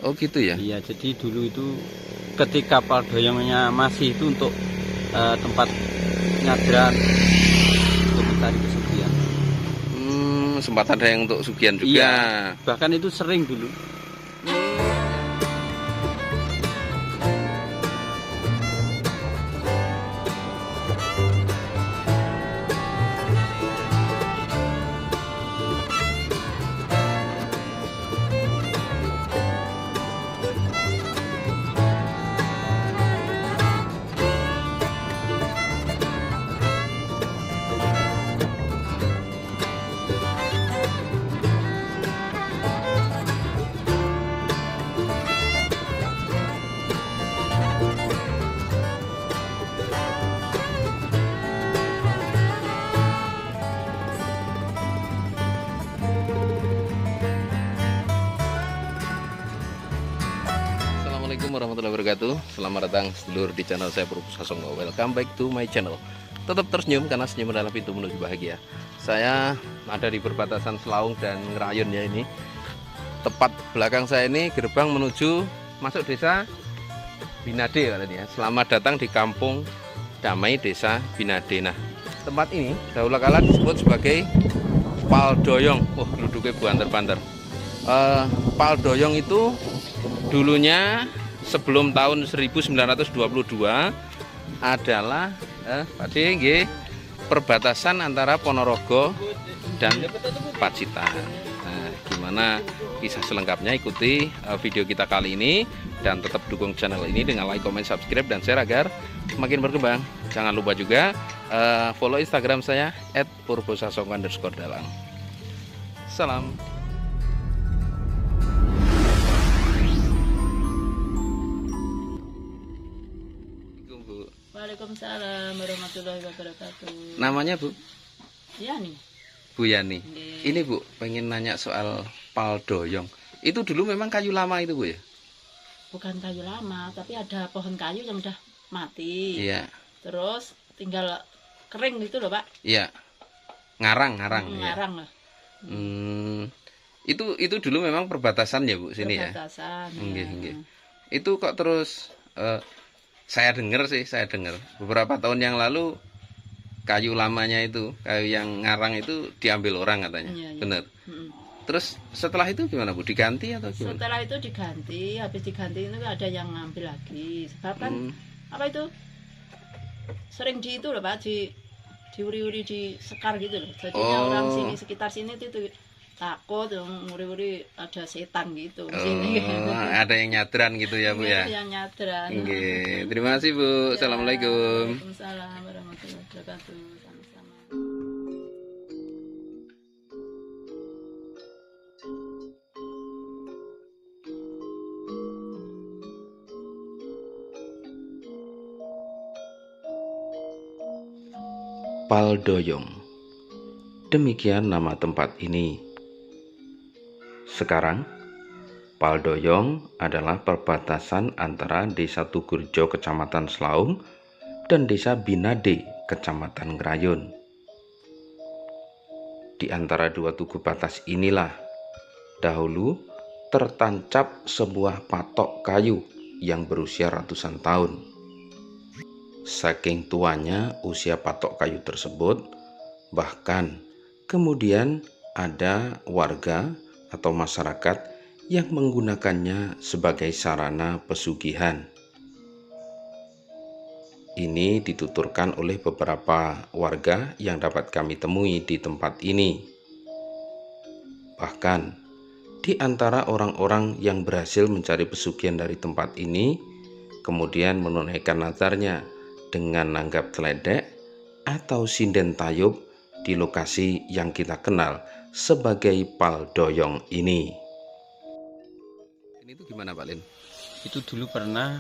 Oh gitu ya. Iya, jadi dulu itu ketika Paldoyongnya masih itu untuk tempat nyadran untuk mencari pesugihan. Sempat ada yang untuk sugihan juga. Iya, bahkan itu sering dulu. Assalamualaikum warahmatullahi wabarakatuh. Selamat datang sedulur di channel saya Purwo Sasongko. Welcome back to my channel. Tetap tersenyum karena senyum adalah pintu menuju bahagia. Saya ada di perbatasan Selaung dan Ngerayun ya ini. Tepat belakang saya ini gerbang menuju masuk desa Binade katanya. Selamat datang di Kampung Damai Desa Binade. Nah, tempat ini dahulu kala disebut sebagai Paldoyong. Duduknya banter-banter. Paldoyong itu dulunya sebelum tahun 1922 adalah Pak D, nggih, perbatasan antara Ponorogo dan Pacitan. Nah, gimana kisah selengkapnya ikuti video kita kali ini dan tetap dukung channel ini dengan like, comment, subscribe dan share agar semakin berkembang. Jangan lupa juga follow Instagram saya @purbosasongko_dalang. Salam. Waalaikumsalam warahmatullahi wabarakatuh. Namanya Bu? Ya nih. Bu Yani. Nggih. Ini Bu, pengen nanya soal Paldoyong. Itu dulu memang kayu lama itu Bu ya? Bukan kayu lama, tapi ada pohon kayu yang udah mati. Iya. Terus tinggal kering gitu loh, Pak. Iya. Ngarang ya. Ngarang lah. Itu dulu memang perbatasan ya Bu sini ya. Perbatasan. Nggih, Ya. nggih. Itu kok terus saya dengar beberapa tahun yang lalu kayu lamanya itu, kayu yang ngarang itu diambil orang katanya. Iya, iya. Bener. Mm-mm. Terus setelah itu gimana Bu? Diganti atau gimana? Setelah itu diganti, habis diganti itu ada yang ngambil lagi. Sebab kan apa itu? Sering di itu loh, Pak, diuri-uri di sekar gitu loh. Jadinya orang sini sekitar sini itu takut yang nguri-nguri ada setan gitu sini. Ada yang nyadran gitu ya Bu ya. Yang nyadran. Oke, terima kasih Bu. Assalamualaikum. Waalaikumsalam warahmatullahi wabarakatuh. Sama-sama. Paldoyong. Demikian nama tempat ini. Sekarang, Paldoyong adalah perbatasan antara Desa Tugurjo, Kecamatan Selaung, dan Desa Binade, Kecamatan Ngerayun. Di antara dua tugu batas inilah, dahulu tertancap sebuah patok kayu yang berusia ratusan tahun. Saking tuanya usia patok kayu tersebut, bahkan kemudian ada warga atau masyarakat yang menggunakannya sebagai sarana pesugihan. Ini dituturkan oleh beberapa warga yang dapat kami temui di tempat ini. Bahkan di antara orang-orang yang berhasil mencari pesugihan dari tempat ini, kemudian menunaikan nazarnya dengan nanggap teledek atau sinden tayub di lokasi yang kita kenal sebagai Paldoyong ini. Ini tuh gimana Pak Lin? Itu dulu pernah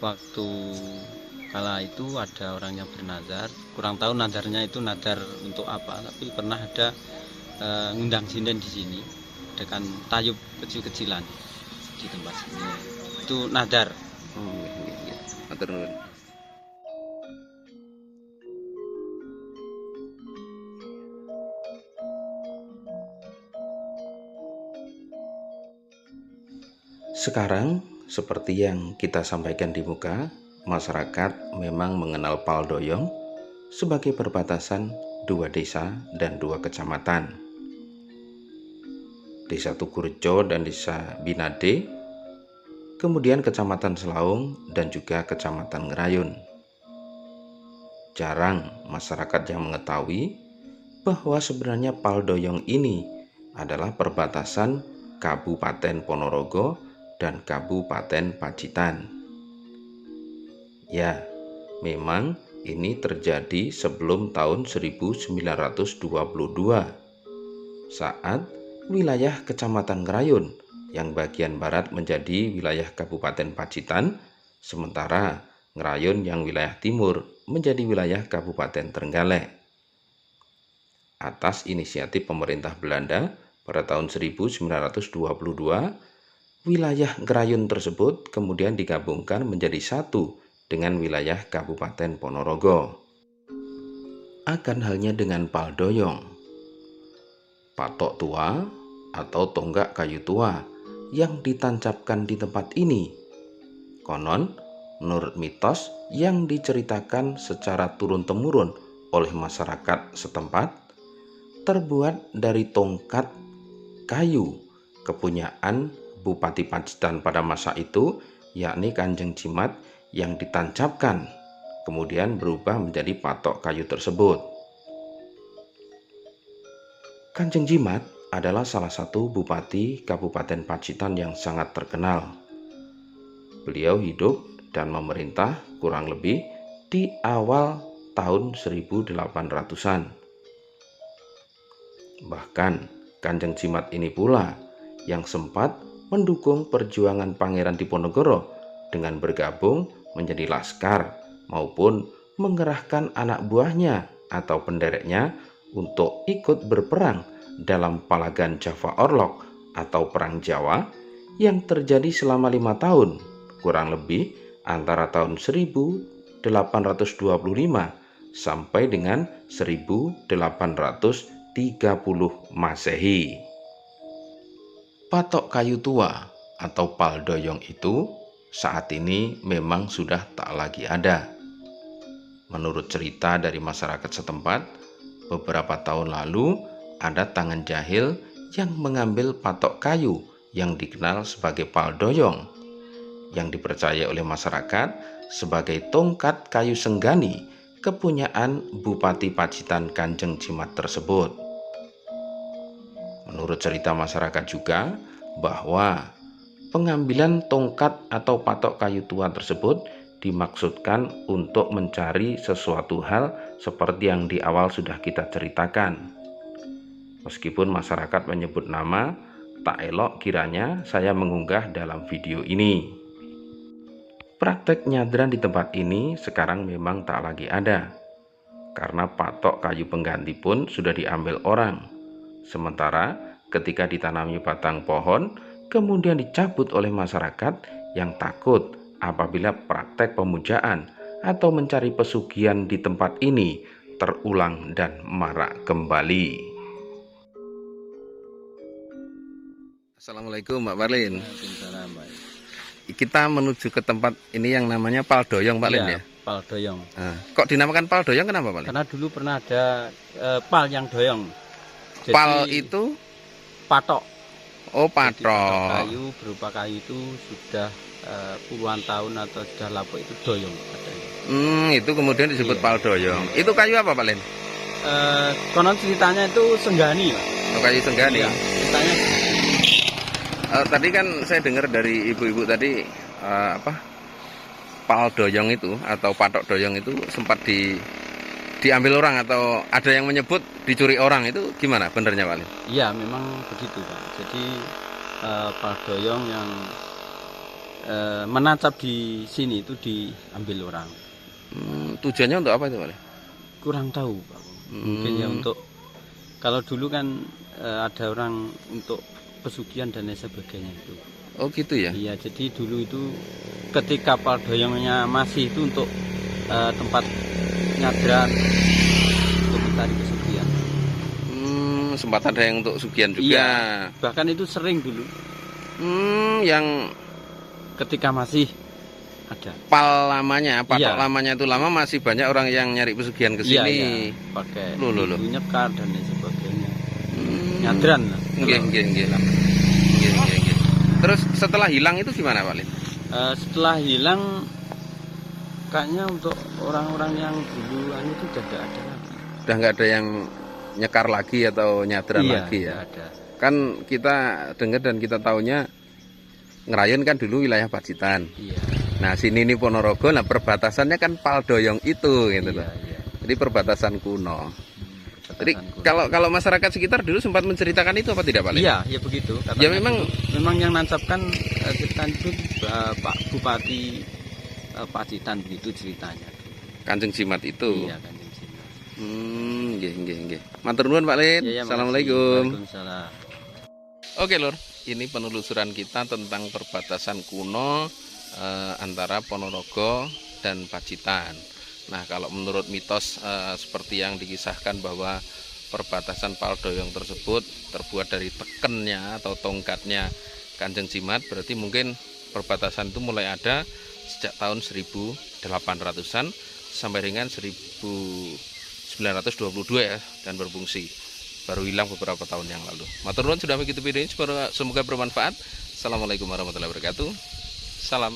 waktu kala itu ada orang yang bernazar, kurang tahu nazarnya itu nazar untuk apa, tapi pernah ada ngundang sinden di sini dengan tayub kecil-kecilan di tempat sini. Itu nazar. Matur nuwun. Sekarang, seperti yang kita sampaikan di muka, masyarakat memang mengenal Paldoyong sebagai perbatasan 2 desa dan 2 kecamatan. Desa Tugurejo dan Desa Binade, kemudian Kecamatan Selaung dan juga Kecamatan Ngerayun. Jarang masyarakat yang mengetahui bahwa sebenarnya Paldoyong ini adalah perbatasan Kabupaten Ponorogo dan Kabupaten Pacitan. Ya, memang ini terjadi sebelum tahun 1922 saat wilayah Kecamatan Ngerayun yang bagian barat menjadi wilayah Kabupaten Pacitan, sementara Ngerayun yang wilayah timur menjadi wilayah Kabupaten Trenggalek. Atas inisiatif pemerintah Belanda pada tahun 1922, wilayah Ngerayun tersebut kemudian digabungkan menjadi satu dengan wilayah Kabupaten Ponorogo. Akan halnya dengan Paldoyong, patok tua atau tonggak kayu tua yang ditancapkan di tempat ini. Konon, menurut mitos yang diceritakan secara turun-temurun oleh masyarakat setempat, terbuat dari tongkat kayu kepunyaan Bupati Pacitan pada masa itu, yakni Kanjeng Jimat, yang ditancapkan kemudian berubah menjadi patok kayu tersebut. Kanjeng Jimat adalah salah satu bupati Kabupaten Pacitan yang sangat terkenal. Beliau hidup dan memerintah kurang lebih di awal tahun 1800-an. Bahkan Kanjeng Jimat ini pula yang sempat mendukung perjuangan Pangeran Diponegoro dengan bergabung menjadi laskar maupun mengerahkan anak buahnya atau pendereknya untuk ikut berperang dalam Palagan Java Orlok atau Perang Jawa yang terjadi selama 5 tahun, kurang lebih antara tahun 1825 sampai dengan 1830 Masehi. Patok kayu tua atau Paldoyong itu saat ini memang sudah tak lagi ada. Menurut cerita dari masyarakat setempat, beberapa tahun lalu ada tangan jahil yang mengambil patok kayu yang dikenal sebagai Paldoyong, yang dipercaya oleh masyarakat sebagai tongkat kayu senggani kepunyaan Bupati Pacitan Kanjeng Jimat tersebut. Menurut cerita masyarakat juga bahwa pengambilan tongkat atau patok kayu tua tersebut dimaksudkan untuk mencari sesuatu hal seperti yang di awal sudah kita ceritakan. Meskipun masyarakat menyebut nama, tak elok kiranya saya mengunggah dalam video ini. Praktek nyadran di tempat ini sekarang memang tak lagi ada, karena patok kayu pengganti pun sudah diambil orang. Sementara ketika ditanami batang pohon, kemudian dicabut oleh masyarakat yang takut apabila praktek pemujaan atau mencari pesugihan di tempat ini terulang dan marak kembali. Assalamualaikum Mbak Marlin. Kita menuju ke tempat ini yang namanya Paldoyong Pak Lin ya? Paldoyong. Nah, kok dinamakan Paldoyong kenapa Pak Lin? Karena dulu pernah ada pal yang doyong. Jadi, pal itu patok. Oh, patok. Patok kayu, berupa kayu itu sudah puluhan tahun atau sudah lapuk, itu doyong katanya. Itu kemudian disebut Paldoyong. Itu kayu apa Pak Lin? Konon ceritanya itu senggani, Pak. Oh, kayu senggani. Iya, ceritanya. Tadi kan saya dengar dari ibu-ibu tadi Paldoyong itu atau patok doyong itu sempat diambil orang atau ada yang menyebut dicuri orang, itu gimana benernya Pak Lin? Iya, memang begitu Pak. Jadi Paldoyong yang menancap di sini itu diambil orang. Tujuannya untuk apa itu Pak Lin? Kurang tahu Pak. Mungkin ya untuk, kalau dulu kan ada orang untuk pesugihan dan lain sebagainya itu. Oh gitu ya? Iya, jadi dulu itu ketika Paldoyongnya masih itu untuk tempat nyadran untuk mencari pesugihan. Sempat ada yang untuk sugihan juga. Iya, bahkan itu sering dulu. Yang ketika masih ada. Pal lamanya, patok Iya. lamanya itu lama, masih banyak orang yang nyari pesugihan ke Iya, sini. iya, pakai Loh. nyekar dan lain sebagainya. Hmm. Nyadran lah. Nggih. Terus setelah hilang itu gimana Pak Lin? Setelah hilang kayaknya untuk orang-orang yang duluan itu udah nggak ada lagi. Udah nggak ada yang nyekar lagi atau nyadran Iya, lagi ya? nggak ada. Kan kita dengar dan kita taunya Ngerayon kan dulu wilayah Pacitan. Iya. Nah sini nih Ponorogo, nah perbatasannya kan Paldoyong itu gitu loh. Iya. Jadi perbatasan kuno. Jadi Perbatasan kuno. kalau masyarakat sekitar dulu sempat menceritakan itu apa tidak Pak Lin? Iya, ya begitu. Ya Katanya memang yang nancapkan cerita itu Pak Bupati Pacitan, begitu ceritanya. Kanjeng Jimat itu. Iya, Kanjeng Jimat. Nggih. Matur nuwun Pak Lin. Iya, Assalamualaikum. Waalaikumsalam. Oke Lur, ini penelusuran kita tentang perbatasan kuno antara Ponorogo dan Pacitan. Nah kalau menurut mitos seperti yang dikisahkan bahwa perbatasan Paldoyong tersebut terbuat dari tekennya atau tongkatnya Kanjeng Jimat, berarti mungkin perbatasan itu mulai ada sejak tahun 1800-an sampai dengan 1922 ya, dan berfungsi. Baru hilang beberapa tahun yang lalu. Matur nuwun sudah begitu video ini, semoga bermanfaat. Assalamualaikum warahmatullahi wabarakatuh. Salam.